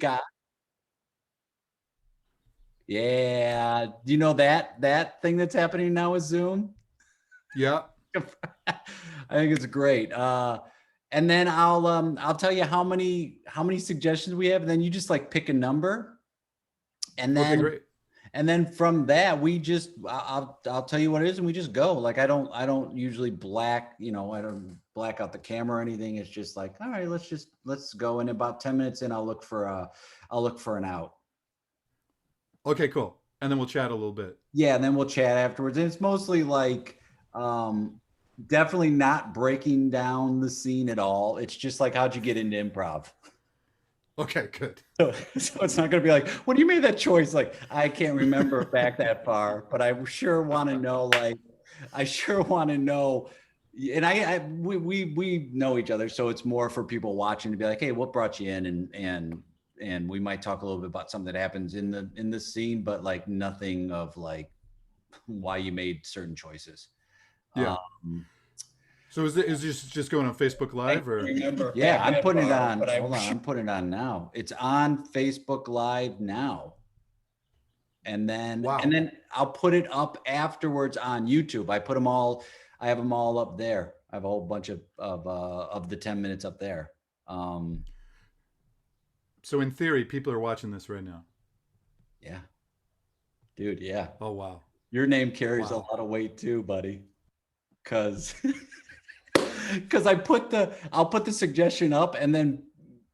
got, yeah. Do you know that thing that's happening now with Zoom? Yeah. I think it's great. And then I'll tell you how many suggestions we have, and then you just like pick a number, and Okay, then great. from that we just I'll tell you what it is, and we just go. Like I don't usually black, I don't black out the camera or anything. It's just like, all right, let's go. And about 10 minutes in, I'll look for an out. Okay, cool. And then we'll chat a little bit. Yeah, and then we'll chat afterwards. And it's mostly like um definitely not breaking down the scene at all. It's just like, how'd you get into improv? Okay, good. So it's not going to be like, when you made that choice, like, I can't remember back that far, but I sure want to know, like, I sure want to know. And we know each other, so it's more for people watching to be like, hey, what brought you in? And we might talk a little bit about something that happens in the scene, but like nothing of like why you made certain choices. Yeah. Um, So is this just going on Facebook Live or? yeah, I'm putting it on. Hold on, I'm putting it on now. It's on Facebook Live now. And Wow. then I'll put it up afterwards on YouTube. I have them all up there. I have a whole bunch of the 10 minutes up there. Um, So in theory, people are watching this right now. yeah, dude, yeah. Oh wow. Your name carries a Wow. lot of weight too, buddy. Cause because I'll put the suggestion up, and then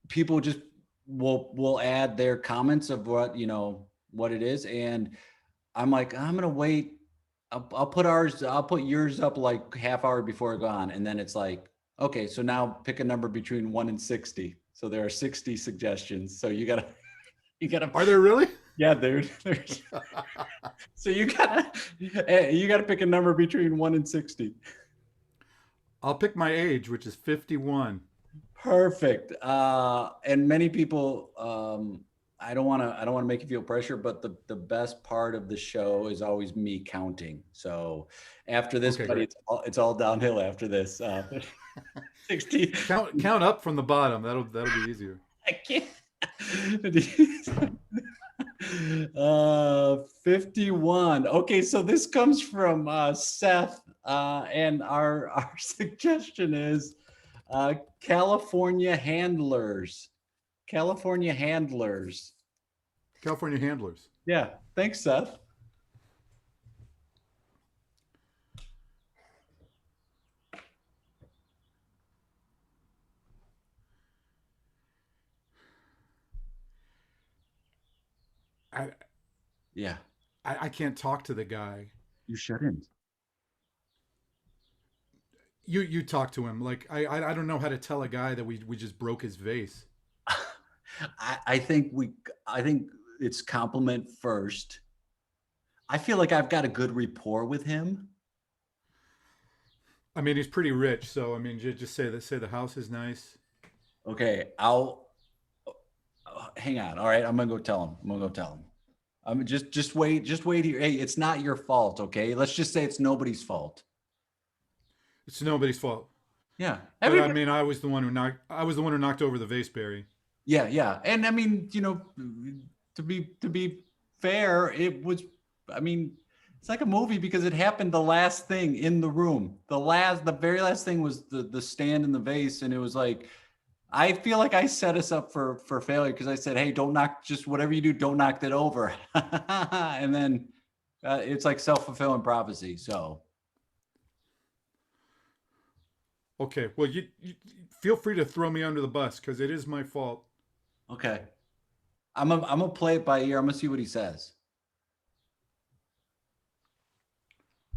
people just will add their comments of what it is. And I'm like, I'm gonna wait. I'll put yours up like half hour before I go on. And then it's like, okay, so now pick a number between 1 and 60. So there are 60 suggestions. So you gotta, Are there really? yeah, dude. So you gotta pick a number between 1 and 60. I'll pick my age, which is 51. Perfect. And many people, I don't want to make you feel pressure, but the best part of the show is always me counting. So after this, Okay, buddy, great. it's all downhill after this. 60. Count up from the bottom. That'll be easier. I can't. 51. Okay, so this comes from Seth, and our suggestion is California handlers. California handlers. California handlers. Yeah. Thanks, Seth. I Yeah. I can't talk to the guy. You shouldn't. You talk to him. Like I don't know how to tell a guy that we just broke his vase. I think I think it's compliment first. I feel like I've got a good rapport with him. I mean, he's pretty rich, so I mean, just say the house is nice. Okay, I'll hang on. All right, I'm gonna go tell him. I'm gonna go tell him. I'm just wait here. Hey, it's not your fault, okay? Let's just say it's nobody's fault. It's nobody's fault. Yeah. But I Everybody. mean, I was the one who knocked over the vase, Barry. Yeah, yeah. And I mean, to be fair, I mean, it's like a movie because it happened the last thing in the room. The very last thing was the stand in the vase, and it was like, I feel like I set us up for failure because I said, "Hey, don't knock, just whatever you do, don't knock that over." And then it's like self-fulfilling prophecy. So, Okay, well, you feel free to throw me under the bus because it is my fault. okay. I'm gonna play it by ear. I'm gonna see what he says.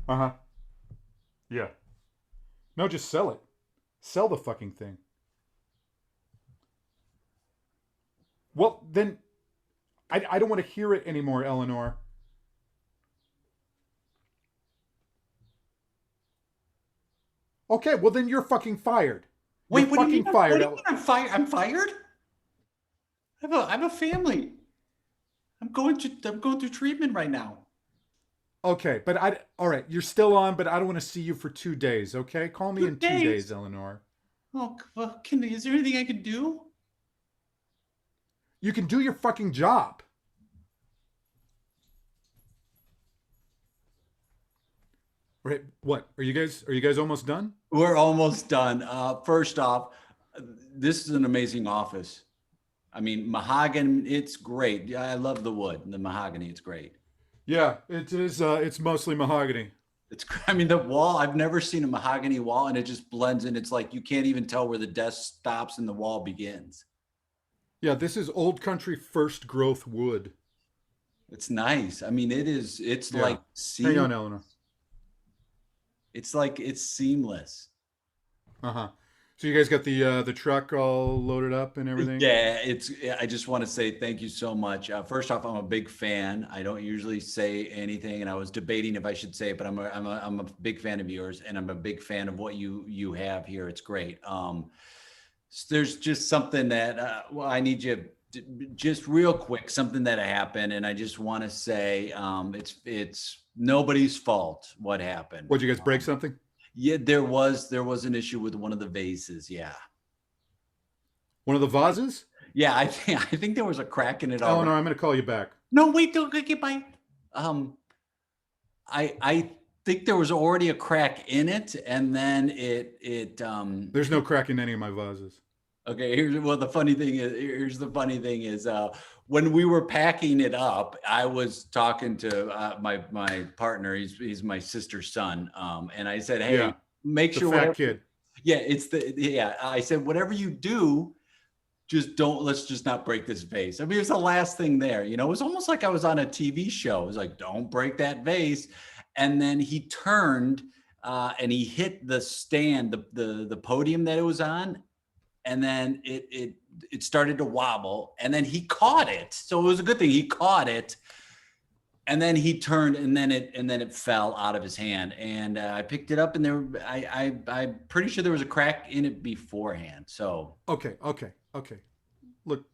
Uh huh. Yeah. No, just sell it. Sell the fucking thing. Well, then I don't want to hear it anymore, Eleanor. Okay, well then you're fucking fired. You're Wait, what do you mean? fucking What fired. do you mean I'm fired? I'm fired? I have a family. I'm going through treatment right now. Okay, but I all right. You're still on, but I don't want to see you for 2 days. Okay, call me 2 in 2 days, days. Eleanor. Oh, well, is there anything I can do? You can do your fucking job. Right? What? Are you guys almost done? We're almost done. First off, this is an amazing office. I mean, mahogany, it's great. Yeah, I love the wood, the mahogany, it's great. Yeah, it is. It's mostly mahogany. It's, I mean, the wall, I've never seen a mahogany wall and it just blends in. It's like you can't even tell where the desk stops and the wall begins. Yeah, this is old country first growth wood. It's nice. I mean, it's Yeah. like Hang seam, on, Eleanor. it's like it's seamless. Uh huh. So you guys got the truck all loaded up and everything. Yeah, I just want to say thank you so much. First off, I'm a big fan. I don't usually say anything, and I was debating if I should say it, but I'm a big fan of yours, and I'm a big fan of what you have here. It's great. There's just something that well, I need you just real quick, something that happened, and I just want to say it's nobody's fault what happened. What, you guys break something? Yeah, there was an issue with one of the vases. Yeah. One of the vases? Yeah, I think there was a crack in it already. Eleanor, I'm going to call you back. No, wait, don't get my. Um, I think there was already a crack in it, and then it. There's no crack in any of my vases. Okay, here's the funny thing is when we were packing it up, I was talking to my partner. He's my sister's son, and I said, hey, Yeah, make the sure fat whatever. kid. Yeah. I said whatever you do, let's just not break this vase. I mean, it was the last thing there. You know, it was almost like I was on a TV show. It was like, don't break that vase. And then he turned and he hit the stand, the podium that it was on, and then it started to wobble, and then he caught it. So it was a good thing he caught it. And then he turned, and then it fell out of his hand. And I picked it up, and I'm pretty sure there was a crack in it beforehand. So Okay. Look,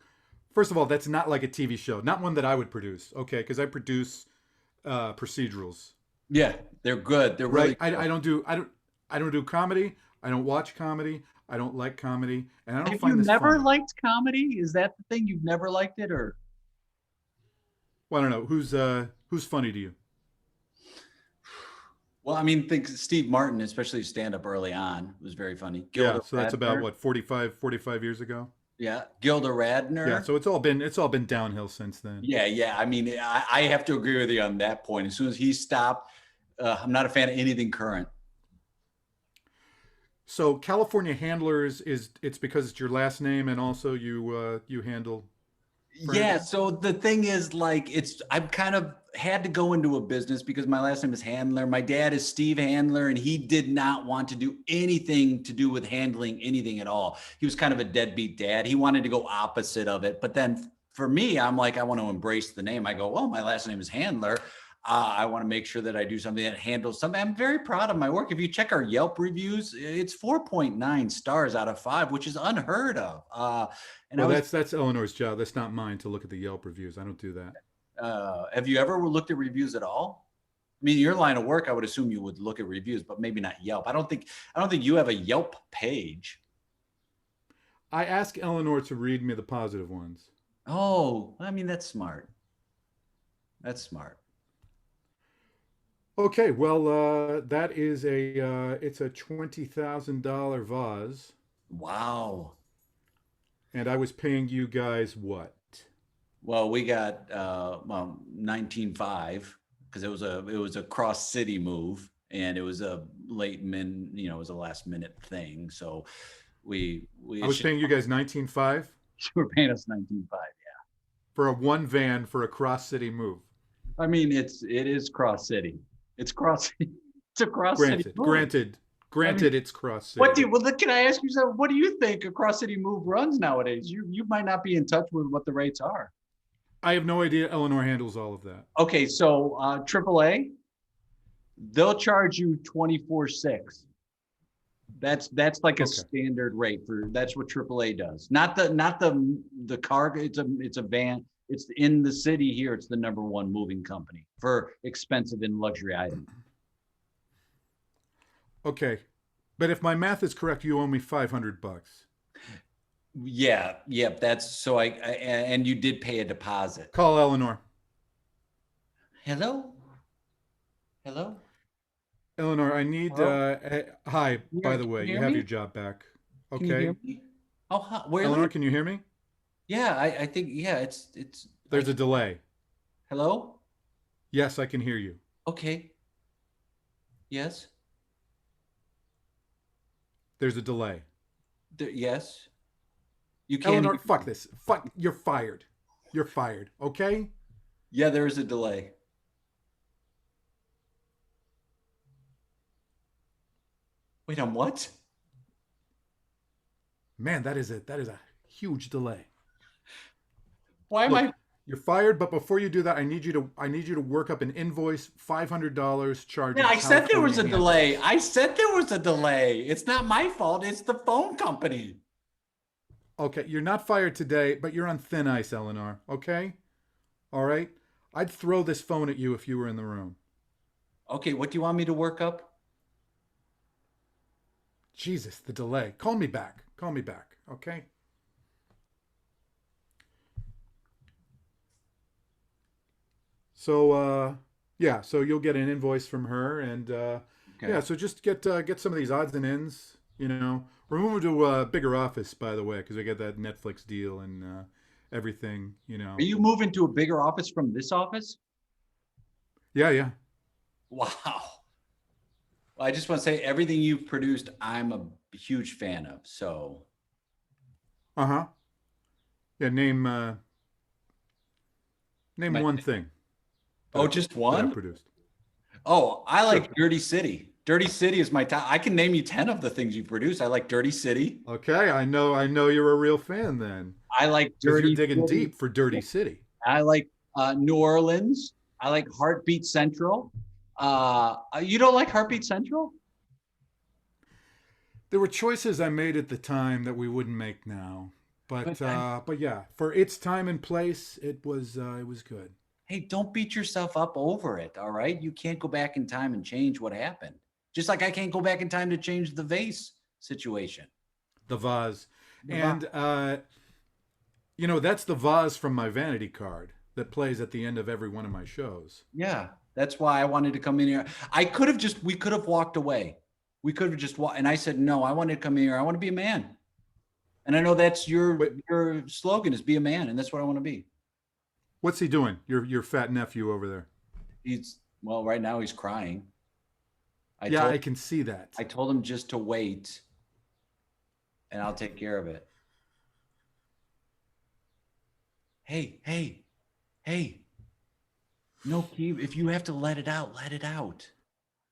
first of all, that's not like a TV show. Not one that I would produce. Okay, because I produce procedurals. yeah, they're good. They're really Right? I don't do comedy. I don't watch comedy. I don't like comedy, and I don't Have find you this never funny. liked comedy? Is that the thing? You've never liked it, or Well, I don't know who's funny to you. well, I mean, think Steve Martin, especially stand up early on, was very funny. Yeah, Gilda so that's about Radner, what 45 years ago. yeah, Gilda Yeah, Radner. so it's all been downhill since then. Yeah. I mean, I have to agree with you on that point. As soon as he stopped, I'm not a fan of anything current. So California Handlers it's because it's your last name, and also you handle Yeah, furniture. so the thing is, like, I've kind of had to go into a business because my last name is Handler. My dad is Steve Handler, and he did not want to do anything to do with handling anything at all. He was kind of a deadbeat dad. He wanted to go opposite of it. But then for me, I'm like, I want to embrace the name. I go, well, my last name is Handler. I want to make sure that I do something that handles something. I'm very proud of my work. If you check our Yelp reviews, it's 4.9 stars out of 5, which is unheard of. And I Well, was that's Eleanor's job. That's not mine to look at the Yelp reviews. I don't do that. Have you ever looked at reviews at all? I mean, your line of work, I would assume you would look at reviews, but maybe not Yelp. I don't think you have a Yelp page. I ask Eleanor to read me the positive ones. Oh, I mean, that's smart. That's smart. Okay, well, that is it's a $20,000 vase, Wow. and I was paying you guys what? Well, we got 19.5 because it was a cross city move, and it was a it was a last minute thing. So we I was paying you guys 19.5 were paying us 19.5. for a one van for a cross city move. I mean, it is cross city. It's cross. It's a cross city Granted, move. granted, I mean, granted, it's cross what city. well, can I ask you something? What do you think a cross city move runs nowadays? You might not be in touch with what the rates are. I have no idea. Eleanor handles all of that. Okay, so AAA, they'll charge you 24.6. That's like a Okay. standard rate for that's what AAA does. Not the car. It's a van. It's in the city here. It's the number one moving company for expensive and luxury items. Okay, but if my math is correct, you owe me $500. Yeah, yep. That's so and you did pay a deposit. Call Eleanor. Hello? Hello? Eleanor, I need. Hello? Hi, by Can the way, you you hear have your me? job back. Can you hear Okay, me? Oh, hi, Eleanor, really? can you hear me? Yeah, I think yeah, it's I There's a delay. hello? Yes, I can hear you. Okay. Yes. There's a delay. Yes. You can't Eleanor, hear fuck me. this. Fuck, you're fired. You're fired. Okay? Yeah, there is a delay. Wait, on what? Man, that is a huge delay. Why am Look, I you're fired, but before you do that, I need you to work up an invoice, $500 Yeah, charging I said there was California a delay. handlers. I said there was a delay. It's not my fault. It's the phone company. Okay, you're not fired today, but you're on thin ice, Eleanor. Okay? All right? I'd throw this phone at you if you were in the room. Okay, what do you want me to work up? Jesus, the delay. Call me back. Call me back. Okay? So, yeah, so you'll get an invoice from her, and yeah, Okay. so just get some of these odds and ends. We're moving to a bigger office, by the way, because I get that Netflix deal and everything. Are you moving to a bigger office from this office? Yeah, yeah. Wow. Well, I just want to say everything you've produced, I'm a huge fan of. So, Uh huh. Yeah. Name my, one thing that oh, I just that I one? produced. Oh, I Sure. like Dirty City. Dirty City is my top. I can name you 10 of the things you produce. I like Dirty City. Okay, I know you're a real fan then, I like because you're Dirty digging City. deep for Dirty City. I like New Orleans. I like Heartbeat Central. You don't like Heartbeat Central? There were choices I made at the time that we wouldn't make now, But but yeah, for its time and place, it was good. hey, don't beat yourself up over it. All right. You can't go back in time and change what happened. Just like I can't go back in time to change the vase situation. The vase, The vi- and that's the vase from my vanity card that plays at the end of every one of my shows. yeah. That's why I wanted to come in here. We could have walked away. We could have just walked. And I said, no, I wanted to come in here. I want to be a man. And I know that's Wait, your slogan is be a man. And that's what I want to be. what's he doing? Your fat nephew over there. Well, right now he's crying. I Yeah, told, I can see that. I told him just to wait and I'll take care of it. Hey, hey, hey, no, Keith, if you have to let it out, let it out.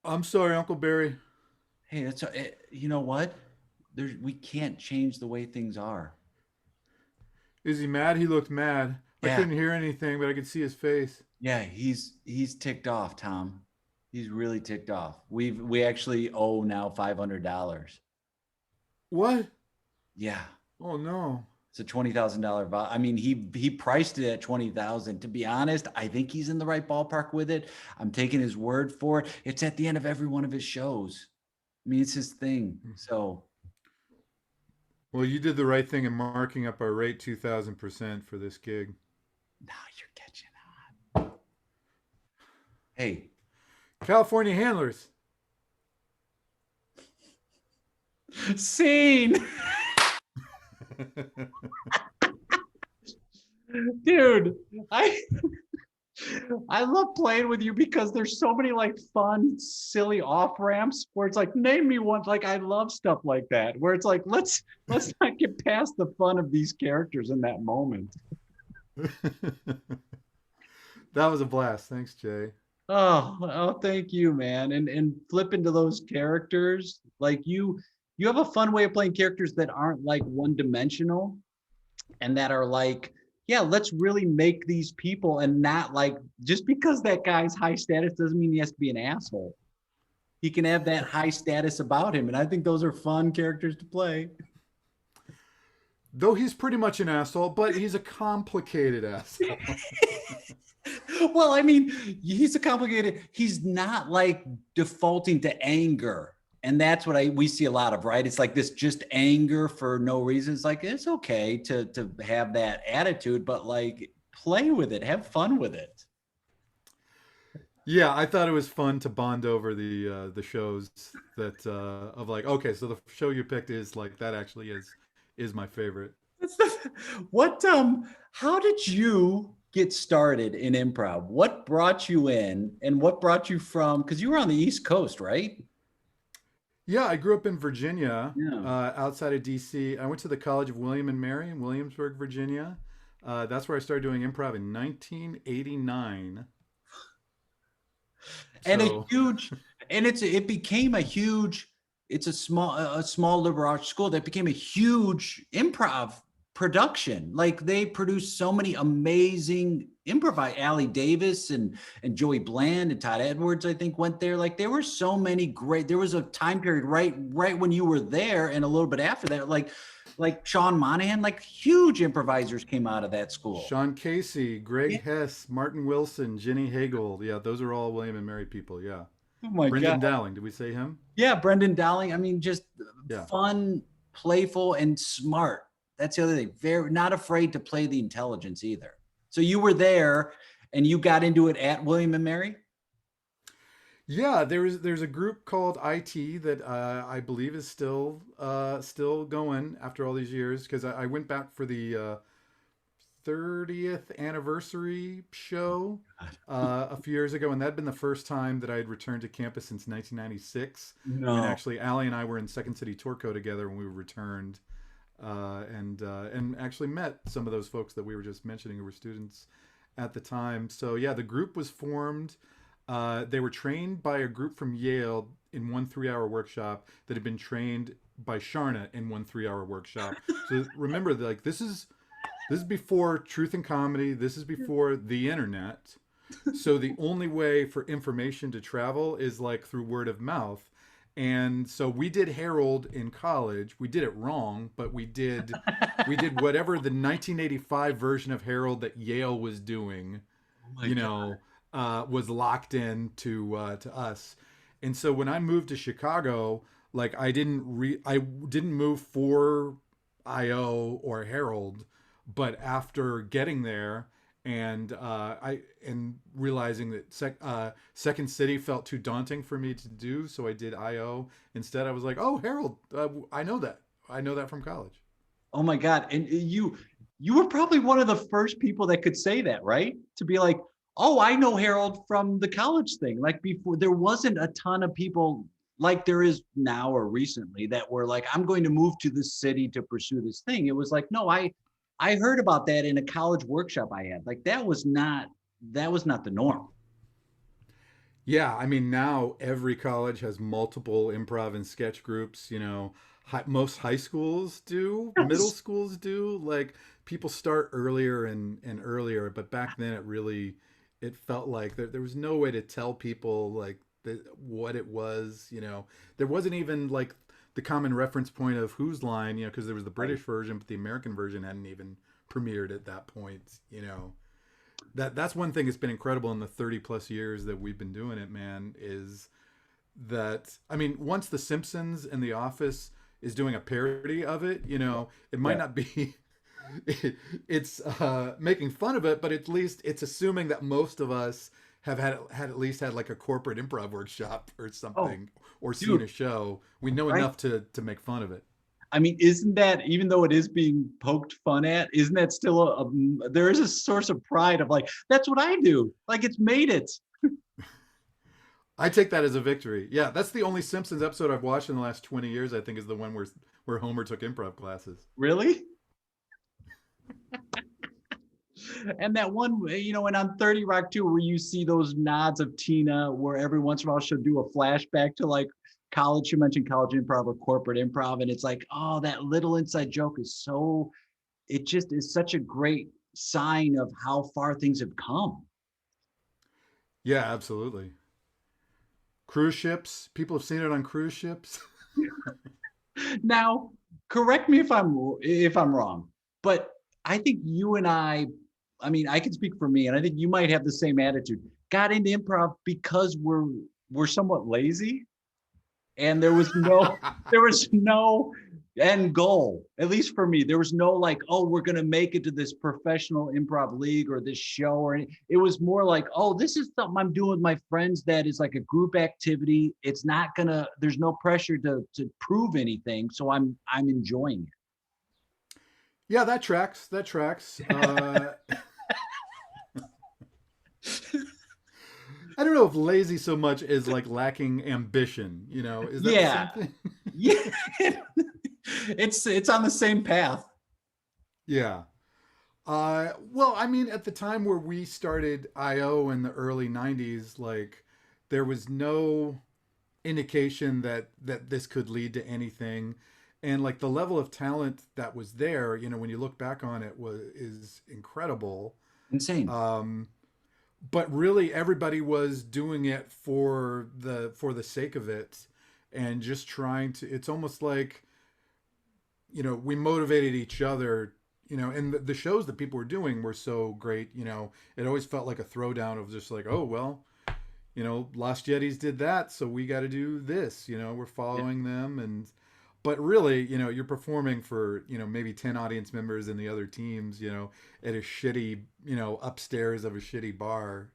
I'm sorry, Uncle Barry. Hey, you know what? We can't change the way things are. Is he mad? He looked mad. I Yeah, couldn't hear anything, but I could see his face. yeah, he's ticked off, Tom. He's really ticked off. We actually owe now $500. What? Yeah, Oh no. it's a $20,000. I mean, he priced it at 20,000. To be honest, I think he's in the right ballpark with it. I'm taking his word for it. It's at the end of every one of his shows. I mean, it's his thing. So Well, you did the right thing in marking up our rate 2,000% for this gig. now you're catching on. Hey, California handlers. scene, dude. I I love playing with you because there's so many like fun, silly off ramps where it's like, name me one. Like I love stuff like that, where it's like, let's not get past the fun of these characters in that moment. That was a blast. Thanks, Jay. Oh, thank you, man. And flip into those characters. Like you have a fun way of playing characters that aren't like one dimensional and that are like, yeah, let's really make these people and not like just because that guy's high status doesn't mean he has to be an asshole. He can have that high status about him. And I think those are fun characters to play. Though he's pretty much an asshole, but he's a complicated asshole. Well, I mean, he's not like defaulting to anger And that's what we see a lot of, right? It's like this just anger for no reason. It's like, it's okay to have that attitude, but like play with it, have fun with it. Yeah, I thought it was fun to bond over the shows that of like, okay, so the show you picked is like that actually is my favorite. What how did you get started in improv? What brought you in and what brought you from, because you were on the East Coast, right? Yeah, I grew up in Virginia, Yeah. outside of DC. I went to the College of William and Mary in Williamsburg, Virginia. That's where I started doing improv in 1989. And a So huge, and it became a huge, it's a small liberal arts school that became a huge improv production. Like they produced so many amazing improv. Allie Davis and Joey Bland and Todd Edwards, I think, went there. Like there were so many great. There was a time period right when you were there, and a little bit after that, like Sean Monahan, like huge improvisers came out of that school. Sean Casey, Greg Hess, Martin Wilson, Jenny Hagel. Yeah, those are all William and Mary people. Yeah. Oh my God. Brendan Dowling. Did we say him? Yeah, Brendan Dowling. I mean, just Yeah. fun, playful, and smart. That's the other thing. Very not afraid to play the intelligence either. So you were there and you got into it at William and Mary? Yeah, there's a group called IT that I believe is still going after all these years because I went back for the 30th anniversary show a few years ago, and that'd been the first time that I had returned to campus since 1996. No. And actually, Allie and I were in Second City Tourco together when we returned, and actually met some of those folks that we were just mentioning who were students at the time. So yeah, the group was formed. They were trained by a group from Yale in one 3-hour workshop that had been trained by Sharna in one 3-hour workshop. So remember, like this is before truth and comedy. This is before the internet. So the only way for information to travel is like through word of mouth. And so we did Harold in college. We did it wrong, but we did whatever the 1985 version of Harold that Yale was doing, was locked in to us. And so when I moved to Chicago, like I didn't move for IO or Harold, but after getting there and realizing that Second City felt too daunting for me to do, so I did IO instead. I was like, oh, Harold, I know that from college. Oh my God. And you were probably one of the first people that could say that, right? To be like, oh, I know Harold from the college thing. Like before, there wasn't a ton of people like there is now or recently that were like, I'm going to move to this city to pursue this thing. It was like, no, I heard about that in a college workshop I had. Like that was not the norm. Yeah, I mean now every college has multiple improv and sketch groups. Most high schools do, middle schools do. Like people start earlier and earlier, but back then it felt like there was no way to tell people like what it was. There wasn't even like the common reference point of Whose Line, because there was the British version, but the American version hadn't even premiered at that point. That's one thing that's been incredible in the 30 plus years that we've been doing it, man, is that, I mean, once The Simpsons and The Office is doing a parody of it, it might not be, it's making fun of it, but at least it's assuming that most of us have had at least had like a corporate improv workshop or something, or seen a show. We know enough to make fun of it. I mean, isn't that, even though it is being poked fun at, isn't that still there is a source of pride of like, that's what I do. Like it's made it. I take that as a victory. Yeah, that's the only Simpsons episode I've watched in the last 20 years, I think, is the one where Homer took improv classes. Really? And that one, and on 30 Rock too, where you see those nods of Tina, where every once in a while she'll do a flashback to like college. You mentioned college improv or corporate improv, and it's like, oh, that little inside joke is it just is such a great sign of how far things have come. Yeah, absolutely. Cruise ships. People have seen it on cruise ships. Now, correct me if I'm wrong, but I think you and I mean, I can speak for me, and I think you might have the same attitude. Got into improv because we're somewhat lazy. and there was no end goal. At least for me, there was no like, oh, we're gonna make it to this professional improv league or this show or any, it was more like, oh, this is something I'm doing with my friends that is like a group activity. It's not gonna, there's no pressure to prove anything, so I'm enjoying Yeah, that tracks. That tracks. I don't know if lazy so much is like lacking ambition. You know, it. is that the same Yeah, thing? yeah. It's on the same path. Yeah. Well, I mean, at the time where we started IO in the early '90s, like there was no indication that this could lead to anything, and like the level of talent that was there, you know, when you look back on it, was is incredible. Insane. Um, but really, everybody was doing it for the sake of it, and just trying to. It's almost like, you know, we motivated each other, you know, and the shows that people were doing were so great, you know, it always felt like a throwdown of just like, oh well, you know, Lost Yetis did that, so we got to do this, you know, we're Yeah. following them. And but really, you know, you're performing for, you know, maybe 10 audience members in the other teams, you know, at a shitty, you know, upstairs of a shitty bar.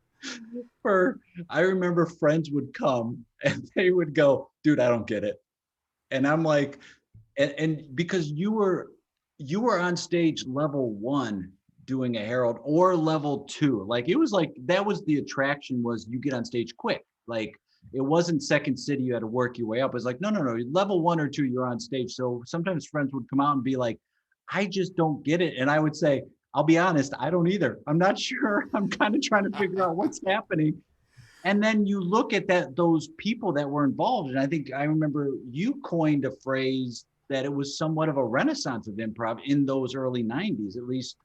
For I remember friends would come and they would go, dude, I don't get it. And I'm like, and because you were on stage level one doing a Herald or level two. Like it was like that was the attraction was you get on stage quick. Like it wasn't second city, you had to work your way up. It's like, no, no, no, level one or two, you're on stage. So sometimes friends would come out and be like, I just don't get it. And I would say, I'll be honest, I don't either. I'm not sure. I'm kind of trying to figure out what's happening. And then you look at that those people that were involved, and I think I remember you coined a phrase that it was somewhat of a renaissance of improv in those early 90s. At least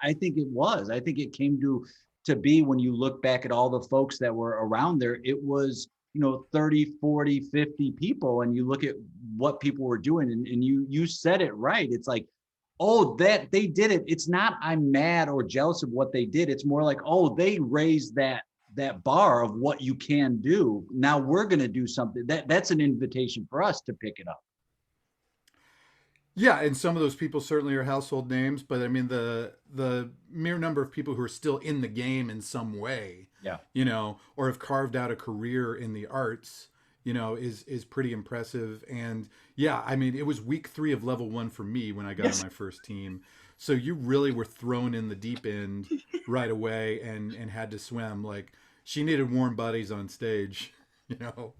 I think it was. I think it came to be when you look back at all the folks that were around there, it was, you know, 30, 40, 50 people, and you look at what people were doing, and you said it right. It's like, oh, that they did it. It's not I'm mad or jealous of what they did. It's more like, oh, they raised that bar of what you can do. Now we're going to do something that's an invitation for us to pick it up. Yeah, and some of those people certainly are household names, but I mean the mere number of people who are still in the game in some way, Yeah. you know, or have carved out a career in the arts, you know, is pretty impressive. And yeah, I mean, it was week 3 of level 1 for me when I got on Yes. my first team. So you really were thrown in the deep end right away and had to swim. Like she needed warm buddies on stage, you know,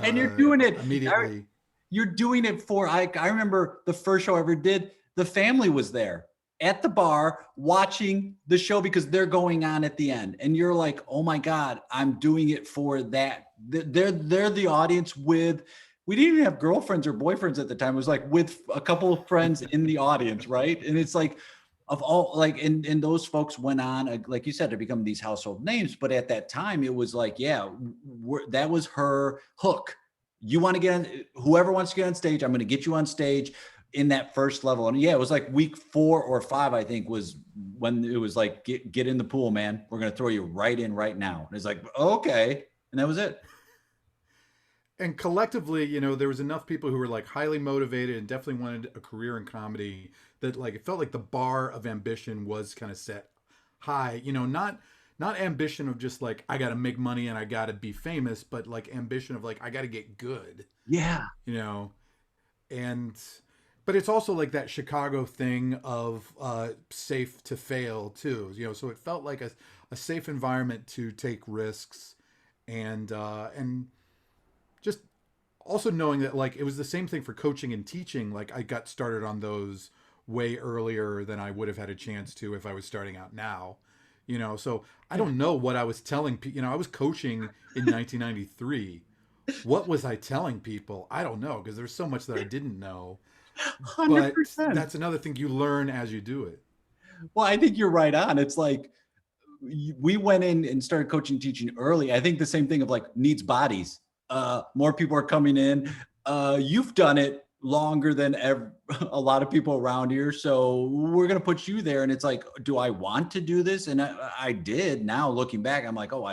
And you're doing it. immediately. You're doing it for, I remember the first show I ever did, the family was there at the bar watching the show because they're going on at the end. And you're like, oh my God, I'm doing it for that. They're the audience with, we didn't even have girlfriends or boyfriends at the time. It was like with a couple of friends in the audience, right? And it's like, of all like and those folks went on like you said to become these household names, but at that time it was like, yeah, that was her hook. You want to get on, whoever wants to get on stage, I'm going to get you on stage in that first level. And yeah, it was like week 4 or 5, I think, was when it was like, get in the pool, man. We're going to throw you right in right now. And it's like, okay. And that was it. And collectively, you know, there was enough people who were like highly motivated and definitely wanted a career in comedy that like it felt like the bar of ambition was kind of set high. You know, not ambition of just like I got to make money and I got to be famous, but like ambition of like I got to get good. Yeah. You know, and but it's also like that Chicago thing of safe to fail too. You know, so it felt like a safe environment to take risks and just also knowing that like it was the same thing for coaching and teaching. Like I got started on those way earlier than I would have had a chance to if I was starting out now, you know. So I don't know what I was telling people. You know, I was coaching in 1993. What was I telling people? I don't know, because there's so much that I didn't know. But 100%. that's another thing you learn as you do it. Well, I think you're right on. It's like, we went in and started coaching teaching early. I think the same thing of like needs bodies. More people are coming in. You've done it longer than a lot of people around here, so we're gonna put you there. And it's like, do I want to do this? And I did. Now looking back, I'm like, oh,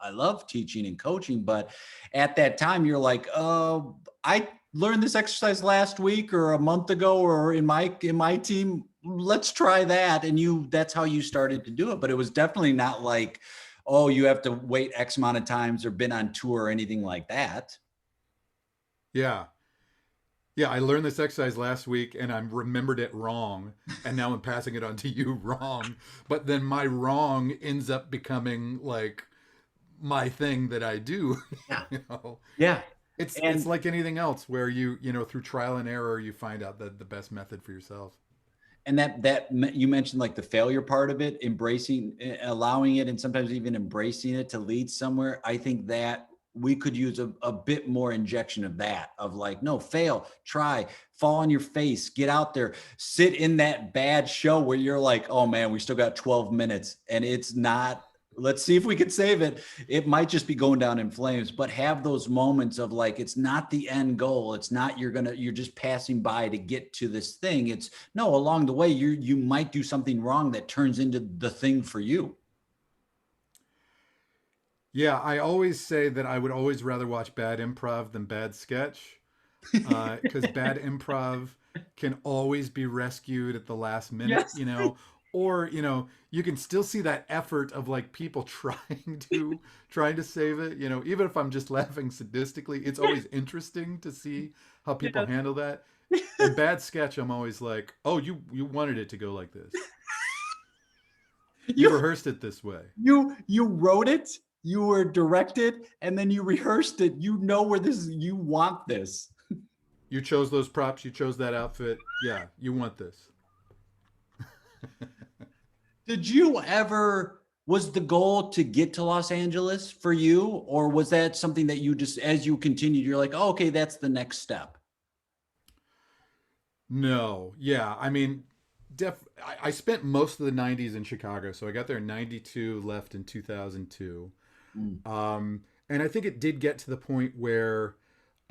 I love teaching and coaching, but at that time you're like, I learned this exercise last week or a month ago, or in my team, let's try that. And that's how you started to do it. But it was definitely not like, oh, you have to wait X amount of times or been on tour or anything like that. Yeah. Yeah, I learned this exercise last week and I remembered it wrong, and now I'm passing it on to you wrong. But then my wrong ends up becoming like my thing that I do. Yeah. you know, Yeah. it's And like anything else where through trial and error you find out the best method for yourself. that you mentioned like the failure part of it, embracing, allowing it, and sometimes even embracing it to lead somewhere. I think that we could use a bit more injection of that, of like, no, fail, try, fall on your face, get out there, sit in that bad show where you're like, oh man, we still got 12 minutes and it's not, let's see if we can save it. It might just be going down in flames, but have those moments of like, it's not the end goal. It's not, you're just passing by to get to this thing. It's no, along the way, you might do something wrong that turns into the thing for you. Yeah, I always say that I would always rather watch bad improv than bad sketch, because bad improv can always be rescued at the last minute, Yes. or you can still see that effort of like people trying to save it. Even if I'm just laughing sadistically, it's always interesting to see how people Yes. handle that. And bad sketch, I'm always like, oh, you wanted it to go like this. You You rehearsed it this way. you wrote it, you were directed, and then you rehearsed it. You know where this is, you want this. You chose those props. You chose that outfit. Yeah, you want this. Did you ever, was the goal to get to Los Angeles for you, or was that something that you just, as you continued, you're like, oh, okay, that's the next step? No, yeah. I mean, I spent most of the 90s in Chicago. So I got there in 92, left in 2002. Mm. And I think it did get to the point where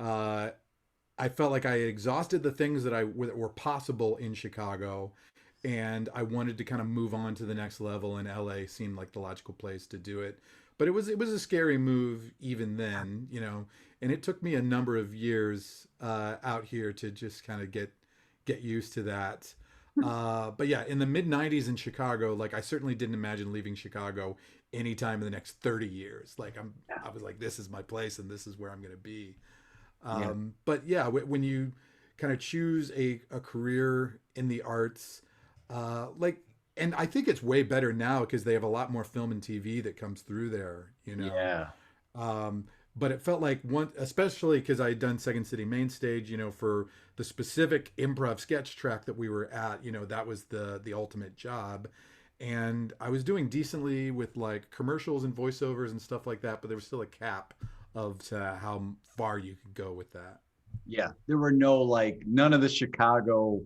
uh, I felt like I had exhausted the things that were possible in Chicago, and I wanted to kind of move on to the next level. And LA seemed like the logical place to do it. But it was a scary move even then, and it took me a number of years out here to just kind of get used to that. But yeah, in the mid 90s in Chicago, like I certainly didn't imagine leaving Chicago anytime in the next 30 years. Like I was like, this is my place and this is where I'm going to be. Yeah. But yeah, when you kind of choose a career in the arts, like, and I think it's way better now because they have a lot more film and TV that comes through there. Yeah. Um, but it felt like one, especially because I had done Second City Main Stage, for the specific improv sketch track that we were at, that was the ultimate job. And I was doing decently with like commercials and voiceovers and stuff like that, but there was still a cap of how far you could go with that. Yeah. There were no, like, none of the Chicago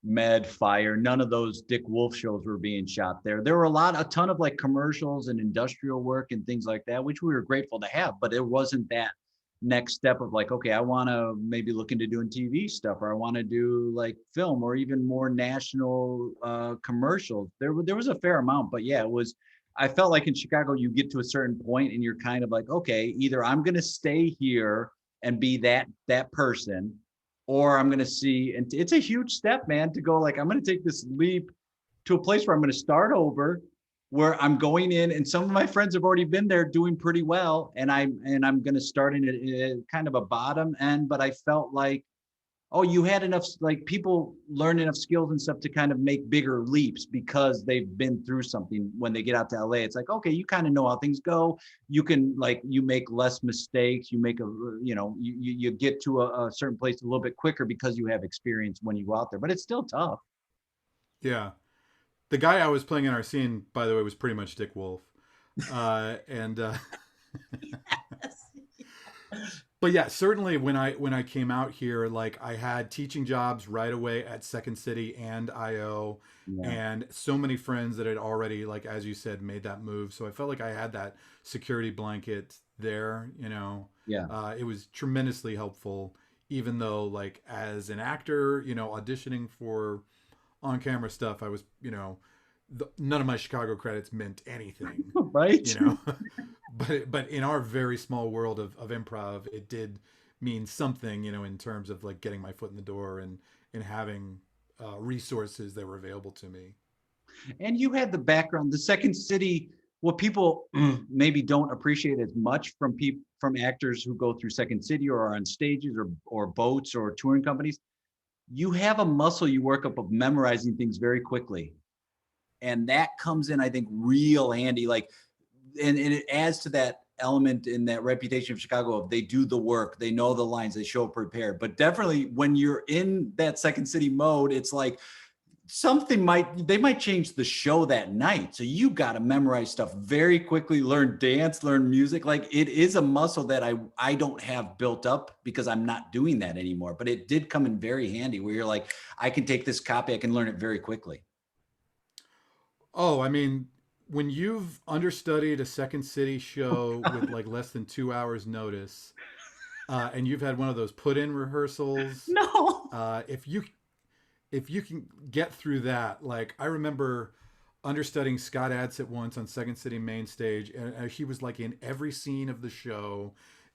Med Fire, none of those Dick Wolf shows were being shot there. There were a ton of like commercials and industrial work and things like that, which we were grateful to have, but it wasn't that next step of like, okay, I want to maybe look into doing TV stuff, or I want to do like film or even more national commercials. There was a fair amount, but yeah, it was, I felt like in Chicago, you get to a certain point and you're kind of like, okay, either I'm going to stay here and be that person, or I'm going to see, and it's a huge step, man, to go like, I'm going to take this leap to a place where I'm going to start over, where I'm going in, and some of my friends have already been there doing pretty well, and I'm going to start in a kind of a bottom end. But I felt like, oh, you had enough, like people learn enough skills and stuff to kind of make bigger leaps because they've been through something. When they get out to LA, it's like, okay, you kind of know how things go. You can, like, you make less mistakes. You make you get to a certain place a little bit quicker because you have experience when you go out there, but it's still tough. Yeah. The guy I was playing in our scene, by the way, was pretty much Dick Wolf. And but yeah, certainly when I came out here, like I had teaching jobs right away at Second City and IO, Yeah. and so many friends that had already, like as you said, made that move. So I felt like I had that security blanket there. Yeah. It was tremendously helpful, even though like as an actor, auditioning for on camera stuff, I was, none of my Chicago credits meant anything, Right. you know. but in our very small world of improv, it did mean something, in terms of like getting my foot in the door and having resources that were available to me. And you had the background, the Second City, what people maybe don't appreciate as much from people from actors who go through Second City or are on stages or boats or touring companies. You have a muscle you work up of memorizing things very quickly. And that comes in, I think, real handy. Like, and it adds to that element in that reputation of Chicago of they do the work, they know the lines, they show up prepared. But definitely when you're in that Second City mode, it's like they might change the show that night. So you got to memorize stuff very quickly, learn dance, learn music. Like it is a muscle that I don't have built up because I'm not doing that anymore. But it did come in very handy where you're like, I can take this copy, I can learn it very quickly. Oh, I mean, when you've understudied a Second City show with like less than 2 hours notice, and you've had one of those put in rehearsals, No. if you can get through that, like I remember understudying Scott Adsit once on Second City main stage, and he was like in every scene of the show,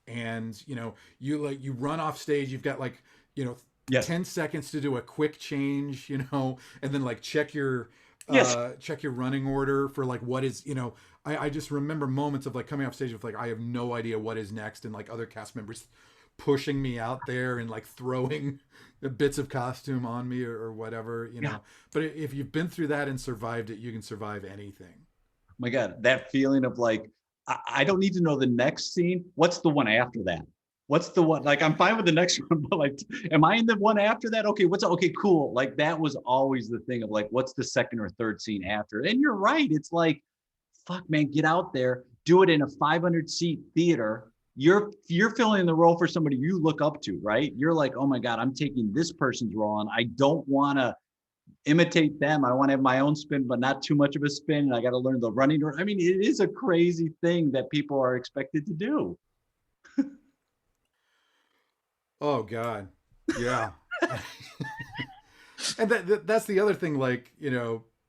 and you run off stage, you've got like you know Yes. 10 seconds to do a quick change, and then like Yes. check your running order for like what is, I just remember moments of like coming off stage with like I have no idea what is next, and like other cast members pushing me out there and like throwing bits of costume on me or whatever, Yeah. but if you've been through that and survived it, you can survive anything. My God, that feeling of like, I don't need to know the next scene. What's the one after that? What's the one? Like, I'm fine with the next one, but like, am I in the one after that? Okay, okay, cool. Like, that was always the thing of like, what's the second or third scene after? And you're right. It's like, fuck, man, get out there, do it in a 500 seat theater. You're filling the role for somebody you look up to, right? You're like, oh my God, I'm taking this person's role, and I don't want to imitate them. I want to have my own spin, but not too much of a spin. And I got to learn the running. I mean, it is a crazy thing that people are expected to do. Oh God. Yeah. And that's the other thing, like,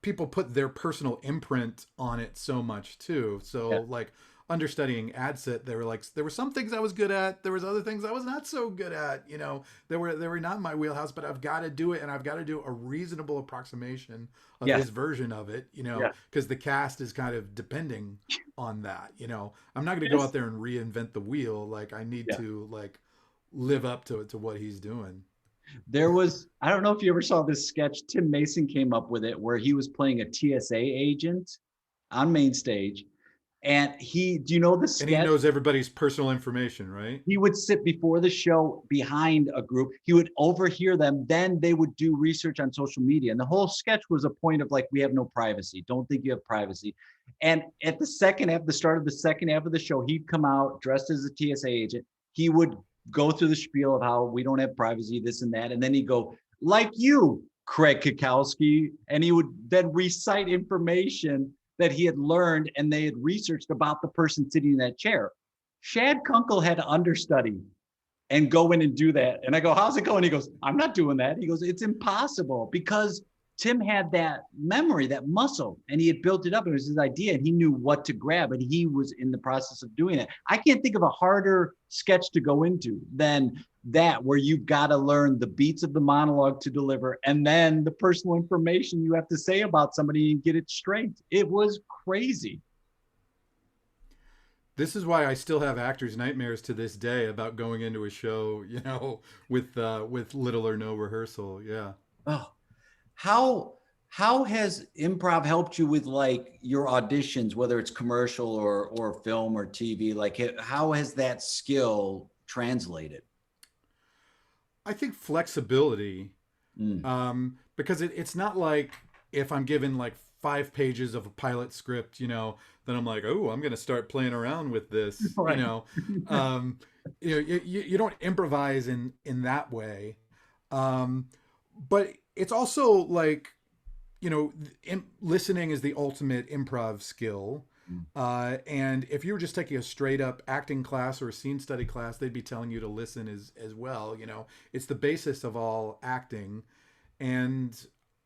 people put their personal imprint on it so much too. So Yeah. like understudying AdSet, there were some things I was good at, there was other things I was not so good at, they were not in my wheelhouse, but I've got to do it, and I've got to do a reasonable approximation of Yes. his version of it, Yeah. because the cast is kind of depending on that. I'm not going to go Yes. out there and reinvent the wheel. Like I need Yeah. to like live up to what he's doing. There was, I don't know if you ever saw this sketch. Tim Mason came up with it where he was playing a TSA agent on main stage. And do you know the And he sketch? knows everybody's personal information, right? He would sit before the show behind a group. He would overhear them. Then they would do research on social media. And the whole sketch was a point of like, we have no privacy. Don't think you have privacy. And at the start of the second half of the show, he'd come out dressed as a TSA agent. He would go through the spiel of how we don't have privacy, this and that. And then he'd go, like you, Craig Cackowski. And he would then recite information that he had learned and they had researched about the person sitting in that chair. Shad Kunkel had to understudy and go in and do that. And I go, how's it going? He goes, I'm not doing that. He goes, it's impossible, because Tim had that memory, that muscle, and he had built it up. It was his idea, and he knew what to grab, and he was in the process of doing it. I can't think of a harder sketch to go into than that, where you've got to learn the beats of the monologue to deliver, and then the personal information you have to say about somebody and get it straight. It was crazy. This is why I still have actors' nightmares to this day about going into a show, with little or no rehearsal. Yeah. Oh, how how has improv helped you with like your auditions, whether it's commercial or film or TV? Like, how has that skill translated? I think flexibility, Mm. because it's not like if I'm given like 5 pages of a pilot script, then I'm like, oh, I'm going to start playing around with this, Right. um, you don't improvise in that way. Um, but it's also like, listening is the ultimate improv skill. Mm. And if you were just taking a straight up acting class or a scene study class, they'd be telling you to listen as well. It's the basis of all acting. And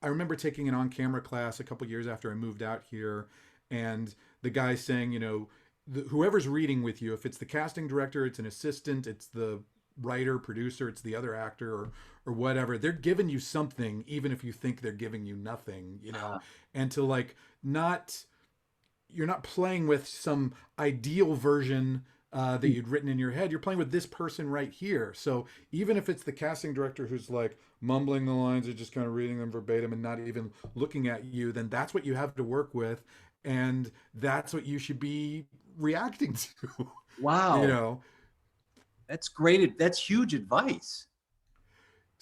I remember taking an on camera class a couple years after I moved out here, and the guy saying, whoever's reading with you, if it's the casting director, it's an assistant, it's the writer, producer, it's the other actor, or whatever, they're giving you something, even if you think they're giving you nothing, you know, and to like not, you're not playing with some ideal version that you'd written in your head. You're playing with this person right here. So even if it's the casting director who's like mumbling the lines or just kind of reading them verbatim and not even looking at you, then that's what you have to work with, and that's what you should be reacting to. You Wow. know, That's great. That's huge advice.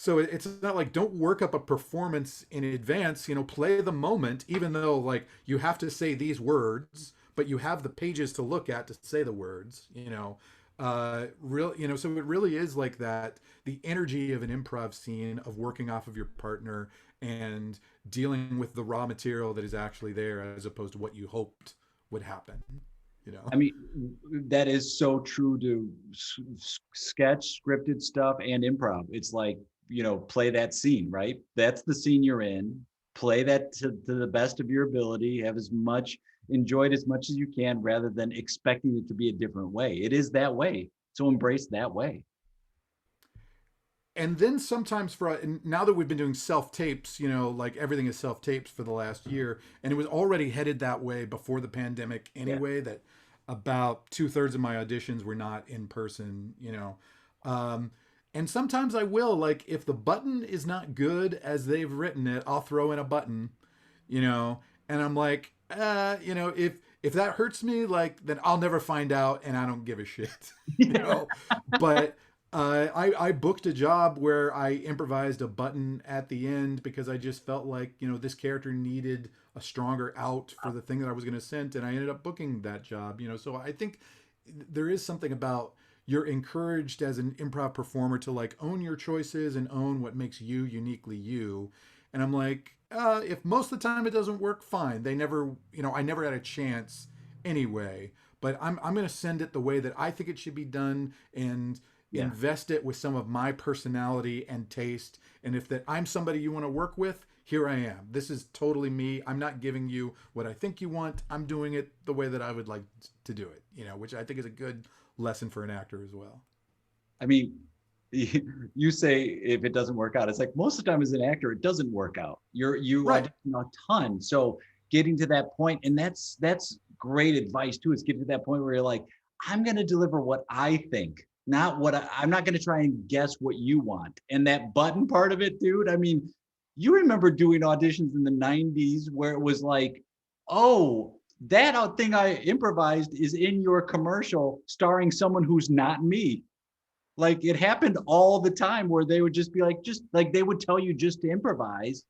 so it's not like don't work up a performance in advance, you know, play the moment, even though like you have to say these words, but you have the pages to look at to say the words, you know. Real, you know, so it really is like that, the energy of an improv scene of working off of your partner and dealing with the raw material that is actually there as opposed to what you hoped would happen, you know. I mean, that is so true to sketch, scripted stuff, and improv. It's like, play that scene, right? That's the scene you're in. Play that to the best of your ability. Have enjoy it as much as you can rather than expecting it to be a different way. It is that way. So embrace that way. And then sometimes now that we've been doing self tapes, you know, like everything is self tapes for the last year, and it was already headed that way before the pandemic Yeah. anyway. That about 2/3 of my auditions were not in person, you know. Um, and sometimes I will, like, if the button is not good as they've written it, I'll throw in a button, you know, and I'm like, you know, if that hurts me, like, then I'll never find out, and I don't give a shit, you know. But I booked a job where I improvised a button at the end because I just felt like, you know, this character needed a stronger out for the thing that I was going to send, and I ended up booking that job, you know. So I think there is something about, you're encouraged as an improv performer to like own your choices and own what makes you uniquely you. And I'm like, if most of the time it doesn't work, fine. They never, you know, I never had a chance anyway. But I'm going to send it the way that I think it should be done, and Yeah. invest it with some of my personality and taste. And if that I'm somebody you want to work with, here I am. This is totally me. I'm not giving you what I think you want. I'm doing it the way that I would like to do it, you know, which I think is a good lesson for an actor as well. I mean, you say if it doesn't work out, it's like most of the time as an actor, it doesn't work out. You Right. audition a ton. So getting to that point, and that's great advice too. Is getting to that point where you're like, I'm going to deliver what I think, not I'm not going to try and guess what you want. And that button part of it, dude. I mean, you remember doing auditions in the '90s where it was like, oh, that thing I improvised is in your commercial starring someone who's not me. Like it happened all the time where they would just be like, just like they would tell you just to improvise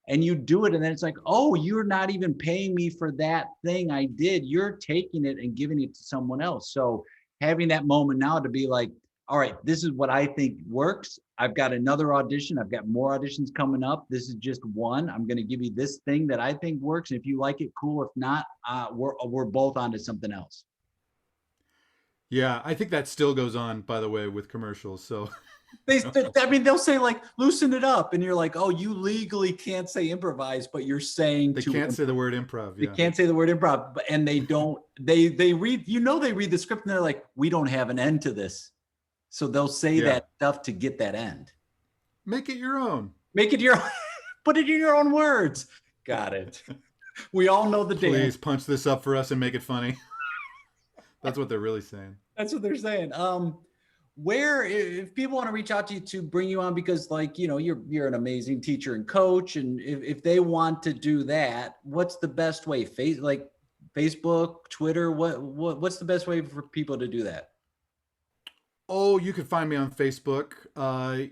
and you do it. And then it's like, oh, you're not even paying me for that thing I did. You're taking it and giving it to someone else. So having that moment now to be like, all right, this is what I think works. I've got another audition. I've got more auditions coming up. This is just one. I'm going to give you this thing that I think works. If you like it, cool. If not, we're both onto something else. Yeah, I think that still goes on, by the way, with commercials. So, They, you know, I mean, they'll say like loosen it up, and you're like, oh, you legally can't say improvise, but you're saying they to. can't say the word improv. They Yeah. can't say the word improv, and they don't. They read, they read the script, and they're like, we don't have an end to this, so they'll say Yeah. that stuff to get that end. Make it your own. Make it your, put it in your own words. Got it. We all know the dance. Please punch this up for us and make it funny. That's what they're really saying. That's what they're saying. Where if people want to reach out to you to bring you on because like you're an amazing teacher and coach, and if they want to do that, what's the best way? Facebook, Twitter, what's the best way for people to do that? Oh, you can find me on Facebook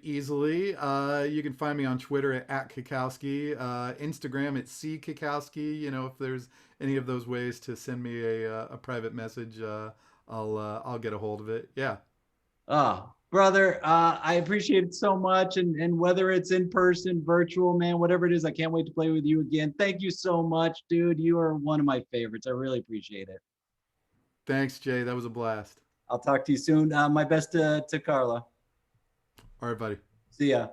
easily. You can find me on Twitter at Cackowski, Instagram at C Cackowski. You know, if there's any of those ways to send me a private message, I'll get a hold of it. Yeah. Oh, brother, I appreciate it so much. And whether it's in person, virtual, man, whatever it is, I can't wait to play with you again. Thank you so much, dude. You are one of my favorites. I really appreciate it. Thanks, Jay. That was a blast. I'll talk to you soon. My best to Carla. All right, buddy. See ya.